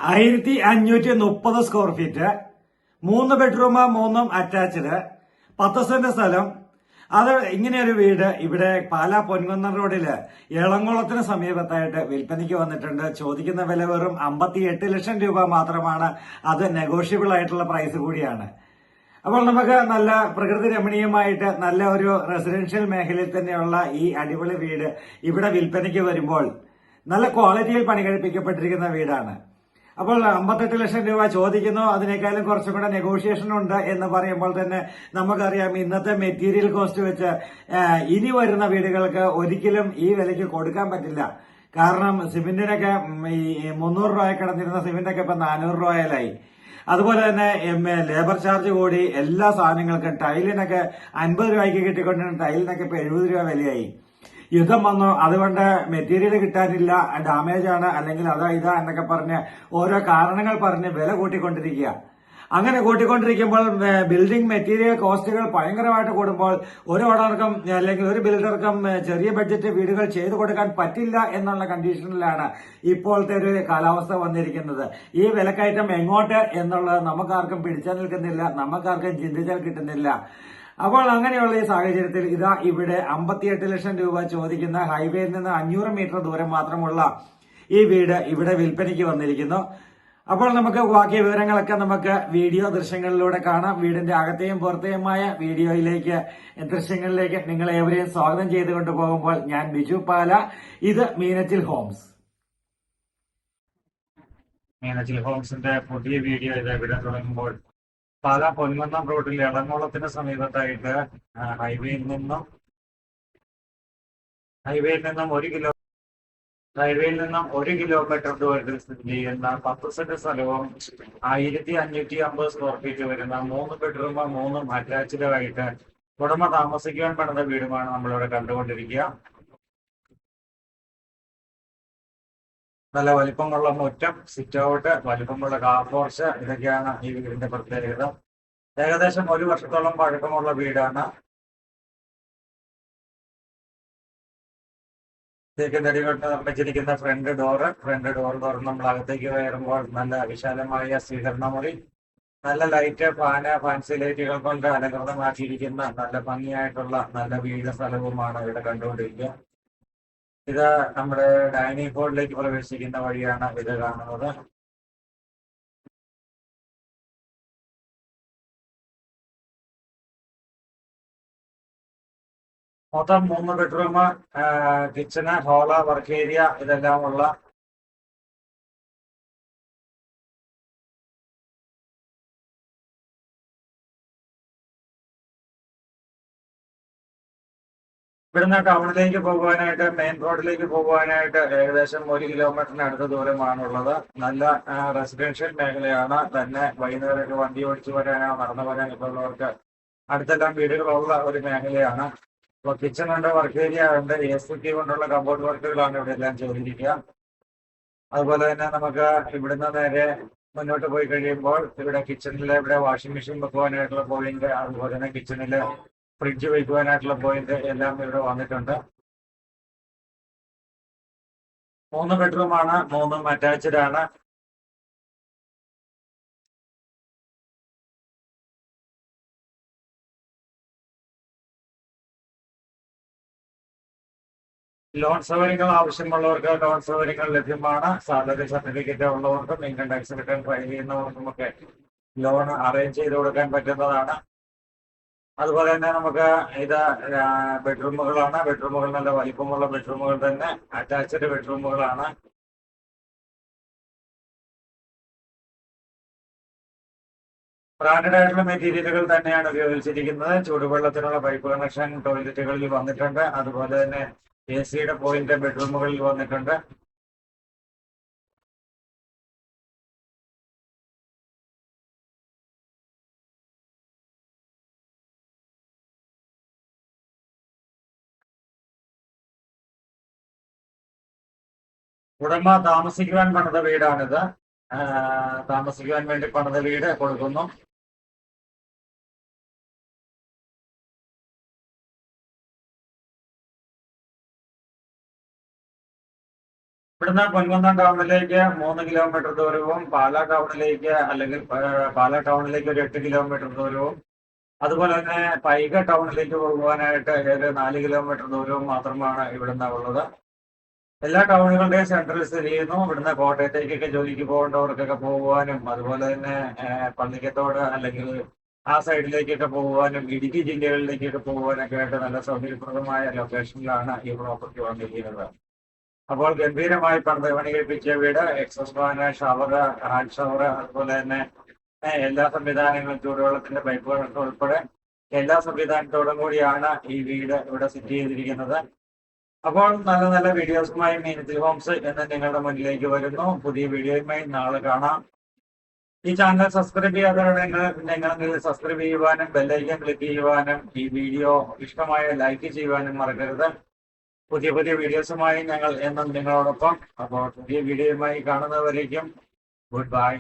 1530 square feet, 3 bedroom 3 attached, 10 saint സ്ഥലം. അത് ഇങ്ങനെയൊരു വീട് ഇവിടെ പാലാ പൊൻകുന്നം റോഡില് എളംകുളത്തിന് സമീപത്തായിട്ട് വിൽപ്പനയ്ക്ക് വന്നിട്ടുണ്ട്. ചോദിക്കുന്ന വില വെറും 58 ലക്ഷം രൂപ മാത്രമാണ്. അത് നെഗോഷ്യബിൾ ആയിട്ടുള്ള പ്രൈസ് കൂടിയാണ്. അപ്പോൾ നമുക്ക് നല്ല പ്രകൃതി രമണീയമായിട്ട് നല്ല ഒരു റെസിഡൻഷ്യൽ മേഖലയിൽ തന്നെയുള്ള ഈ അടിപൊളി വീട് ഇവിടെ വിൽപ്പനയ്ക്ക് വരുമ്പോൾ നല്ല ക്വാളിറ്റിയിൽ പണി കഴിപ്പിക്കപ്പെട്ടിരിക്കുന്ന വീടാണ്. അപ്പോൾ 58 ലക്ഷം രൂപ ചോദിക്കുന്നു. അതിനേക്കാളും കുറച്ചും കൂടെ നെഗോഷിയേഷൻ ഉണ്ട് എന്ന് പറയുമ്പോൾ തന്നെ നമുക്കറിയാം ഇന്നത്തെ മെറ്റീരിയൽ കോസ്റ്റ് വെച്ച് ഇനി വരുന്ന വീടുകൾക്ക് ഒരിക്കലും ഈ വിലയ്ക്ക് കൊടുക്കാൻ പറ്റില്ല. കാരണം സിമെന്റിനൊക്കെ ഈ 300 രൂപ കിടന്നിരുന്ന സിമെന്റൊക്കെ ഇപ്പൊ 400 രൂപയിലായി. അതുപോലെ തന്നെ ലേബർ ചാർജ് കൂടി എല്ലാ സാധനങ്ങൾക്കും. ടൈലിനൊക്കെ 50 രൂപയ്ക്ക് കിട്ടിക്കൊണ്ടിരുന്ന ടൈലിനൊക്കെ ഇപ്പൊ 70 രൂപ വിലയായി. യുദ്ധം വന്നു, അതുകൊണ്ട് മെറ്റീരിയൽ കിട്ടാനില്ല, ഡാമേജ് ആണ്, അല്ലെങ്കിൽ അതാ ഇതാ എന്നൊക്കെ പറഞ്ഞ് ഓരോ കാരണങ്ങൾ പറഞ്ഞ് വില കൂട്ടിക്കൊണ്ടിരിക്കുക. അങ്ങനെ കൂട്ടിക്കൊണ്ടിരിക്കുമ്പോൾ ബിൽഡിംഗ് മെറ്റീരിയൽ കോസ്റ്റുകൾ ഭയങ്കരമായിട്ട് കൂടുമ്പോൾ ഒരു ഓണർക്കും അല്ലെങ്കിൽ ഒരു ബിൽഡർക്കും ചെറിയ ബഡ്ജറ്റ് വീടുകൾ ചെയ്തു കൊടുക്കാൻ പറ്റില്ല എന്നുള്ള കണ്ടീഷനിലാണ് ഇപ്പോഴത്തെ ഒരു കാലാവസ്ഥ വന്നിരിക്കുന്നത്. ഈ വിലക്കയറ്റം എങ്ങോട്ട് എന്നുള്ളത് നമുക്കാർക്കും പിടിച്ചാൽ നിൽക്കുന്നില്ല, നമുക്കാർക്കും ചിന്തിച്ചാൽ കിട്ടുന്നില്ല. അപ്പോൾ അങ്ങനെയുള്ള ഈ സാഹചര്യത്തിൽ ഇതാ ഇവിടെ 58 ലക്ഷം രൂപ ചോദിക്കുന്ന ഹൈവേയിൽ നിന്ന് 500 മീറ്റർ ദൂരം മാത്രമുള്ള ഈ വീട് ഇവിടെ വിൽപ്പനയ്ക്ക് വന്നിരിക്കുന്നു. അപ്പോൾ നമുക്ക് ബാക്കി വിവരങ്ങളൊക്കെ നമുക്ക് വീഡിയോ ദൃശ്യങ്ങളിലൂടെ കാണാം. വീടിന്റെ അകത്തെയും പുറത്തെയുമായ ദൃശ്യങ്ങളിലേക്ക് നിങ്ങളെ ഏവരെയും സ്വാഗതം ചെയ്തുകൊണ്ട് പോകുമ്പോൾ ഞാൻ ബിജു പാല. ഇത് മീനച്ചിൽ ഹോംസ്. മീനച്ചിൽ ഹോംസിന്റെ പുതിയ വീഡിയോ ഇത് ഇവിടെ തുടങ്ങുമ്പോൾ പാലാ പൊൻകുന്നം റോഡിൽ എളംകുളത്തിന് സമീപത്തായിട്ട് ഹൈവേയിൽ നിന്നും 1 കിലോമീറ്റർ ദൂരത്തിൽ സ്ഥിതി ചെയ്യുന്ന 10 സെന്റ് സ്ഥലവും 1550 സ്ക്വയർ ഫീറ്റ് വരുന്ന 3 ബെഡ്റൂം 3 അറ്റാച്ച്ഡ് ആയിട്ട് ഉടമ താമസിക്കുവാൻ പറ്റുന്ന വീടുമാണ് നമ്മളിവിടെ കണ്ടുകൊണ്ടിരിക്കുക. നല്ല വലിപ്പമുള്ള മുറ്റം, സിറ്റ് ഔട്ട്, വലിപ്പമുള്ള കാർ പോർച്ച്, ഇതൊക്കെയാണ് ഈ വീടിന്റെ പ്രത്യേകത. ഏകദേശം 1 വർഷത്തോളം പഴക്കമുള്ള വീടാണ്. തേക്കിൻതടി കൊണ്ട് നിർമ്മിച്ചിരിക്കുന്ന ഫ്രണ്ട് ഡോർ തുറന്ന് നമ്മൾ അകത്തേക്ക് കയറുമ്പോൾ നല്ല വിശാലമായ സ്വീകരണമുറി, നല്ല ലൈറ്റ്, ഫാൻസി ലൈറ്റുകൾ കൊണ്ട് അലങ്കൃതമാക്കിയിരിക്കുന്ന നല്ല ഭംഗിയായിട്ടുള്ള നല്ല വീട് സ്ഥലവുമാണ് ഇവിടെ കണ്ടുകൊണ്ടിരിക്കുക. ഇത് നമ്മുടെ ഡൈനിങ് ഹാളിലേക്ക് പ്രവേശിക്കുന്ന വഴിയാണ് ഇത് കാണുന്നത്. മൊത്തം 3 bedroom, kitchen, hall, work area ഇതെല്ലാം ഉള്ള ഇവിടുന്ന് ടൗണിലേക്ക് പോകുവാനായിട്ട്, മെയിൻ റോഡിലേക്ക് പോകുവാനായിട്ട് ഏകദേശം 1 കിലോമീറ്ററിന് അടുത്ത ദൂരമാണുള്ളത്. നല്ല റെസിഡൻഷ്യൽ മേഖലയാണ്. തന്നെ വൈകുന്നേരമൊക്കെ വണ്ടി ഓടിച്ചു വരാനോ നടന്നു വരാനൊക്കെ ഉള്ളവർക്ക് അടുത്തെല്ലാം വീടുകളുള്ള ഒരു മേഖലയാണ്. അപ്പോൾ കിച്ചൺ ഉണ്ട്, വർക്ക് ഏരിയ ഉണ്ട്, ACT കൊണ്ടുള്ള കമ്പോർഡ് വർക്കുകളാണ് ഇവിടെ എല്ലാം ചെയ്തിരിക്കുക. അതുപോലെ തന്നെ നമുക്ക് ഇവിടുന്ന് നേരെ മുന്നോട്ട് പോയി കഴിയുമ്പോൾ ഇവിടെ കിച്ചണിൽ ഇവിടെ വാഷിംഗ് മെഷീൻ വെക്കുവാനായിട്ടുള്ള പോയിന്റ്, അതുപോലെ തന്നെ കിച്ചണിൽ ഫ്രിഡ്ജ് വയ്ക്കുവാനായിട്ടുള്ള പോയിന്റ് എല്ലാം ഇവിടെ വന്നിട്ടുണ്ട്. 3 ബെഡ്റൂമാണ്, 3 അറ്റാച്ച്ഡ് ആണ്. ലോൺ സൗകര്യങ്ങൾ ആവശ്യമുള്ളവർക്ക് ലോൺ സൗകര്യങ്ങൾ ലഭ്യമാണ്. സാലറി സർട്ടിഫിക്കറ്റ് ഉള്ളവർക്കും ഇൻകം ടാക്സ് റിട്ടേൺ ഫയൽ ചെയ്യുന്നവർക്കുമൊക്കെ ലോൺ അറേഞ്ച് ചെയ്ത് കൊടുക്കാൻ പറ്റുന്നതാണ്. അതുപോലെ തന്നെ നമുക്ക് ഇത് ബെഡ്റൂമുകളാണ്. ബെഡ്റൂമുകൾ നല്ല വലിപ്പമുള്ള ബെഡ്റൂമുകൾ തന്നെ, അറ്റാച്ച്ഡ് ബെഡ്റൂമുകളാണ്. ബ്രാൻഡഡ് ആയിട്ടുള്ള മെറ്റീരിയലുകൾ തന്നെയാണ് ഉപയോഗിച്ചിരിക്കുന്നത്. ചൂടുവെള്ളത്തിനുള്ള പൈപ്പ് കണക്ഷൻ ടോയ്ലറ്റുകളിൽ വന്നിട്ടുണ്ട്. അതുപോലെ തന്നെ ACയുടെ പോയിന്റ് ബെഡ്റൂമുകളിൽ വന്നിട്ടുണ്ട്. ഉടമ താമസിക്കുവാൻ പണിത വീടാണിത്. താമസിക്കുവാൻ വേണ്ടി പണിത വീട് കൊടുക്കുന്നു. ഇവിടുന്ന് പൊൻകുന്നം ടൗണിലേക്ക് 3 കിലോമീറ്റർ ദൂരവും പാലാ ടൗണിലേക്ക് അല്ലെങ്കിൽ പാലാ ടൗണിലേക്ക് ഒരു 8 കിലോമീറ്റർ ദൂരവും അതുപോലെ തന്നെ പൈക ടൗണിലേക്ക് പോകുവാനായിട്ട് ഏത് 4 കിലോമീറ്റർ ദൂരവും മാത്രമാണ് ഇവിടുന്ന് ഉള്ളത്. എല്ലാ ടൗണുകളുടെയും സെൻട്രൽ സ്ഥിതി ചെയ്യുന്നു. ഇവിടുന്ന് കോട്ടയത്തേക്കൊക്കെ ജോലിക്ക് പോകേണ്ടവർക്കൊക്കെ പോകുവാനും അതുപോലെ തന്നെ പള്ളിക്കത്തോട് അല്ലെങ്കിൽ ആ സൈഡിലേക്കൊക്കെ പോകുവാനും ഇടുക്കി ജില്ലകളിലേക്കൊക്കെ പോകുവാനൊക്കെ ആയിട്ട് നല്ല സൗകര്യപ്രദമായ ലൊക്കേഷനിലാണ് ഈ പ്രോപ്പർട്ടി വന്നിരിക്കുന്നത്. അപ്പോൾ ഗംഭീരമായി പണികഴിപ്പിച്ച വീട്, exhaust fan, shower, hand shower, അതുപോലെ തന്നെ എല്ലാ സംവിധാനങ്ങളും ചൂടുവെള്ളത്തിന്റെ പൈപ്പുകളൊക്കെ ഉൾപ്പെടെ എല്ലാ സംവിധാനത്തോടും കൂടിയാണ് ഈ വീട് ഇവിടെ സെറ്റ് ചെയ്തിരിക്കുന്നത്. അപ്പോൾ നല്ല നല്ല വീഡിയോസുമായി മീനത്തിൽ ഹോംസ് എന്ന് നിങ്ങളുടെ മുന്നിലേക്ക് വരുന്നു. പുതിയ വീഡിയോയുമായി നാളെ കാണാം. ഈ ചാനൽ സബ്സ്ക്രൈബ് ചെയ്യാത്തവരുണ്ടെങ്കിൽ സബ്സ്ക്രൈബ് ചെയ്യുവാനും ബെല്ലൈക്കൻ ക്ലിക്ക് ചെയ്യുവാനും ഈ വീഡിയോ ഇഷ്ടമായ ലൈക്ക് ചെയ്യുവാനും മറക്കരുത്. പുതിയ പുതിയ വീഡിയോസുമായി ഞങ്ങൾ എന്നും നിങ്ങളോടൊപ്പം. അപ്പോൾ പുതിയ വീഡിയോയുമായി കാണുന്നവരേക്കും ഗുഡ് ബൈ.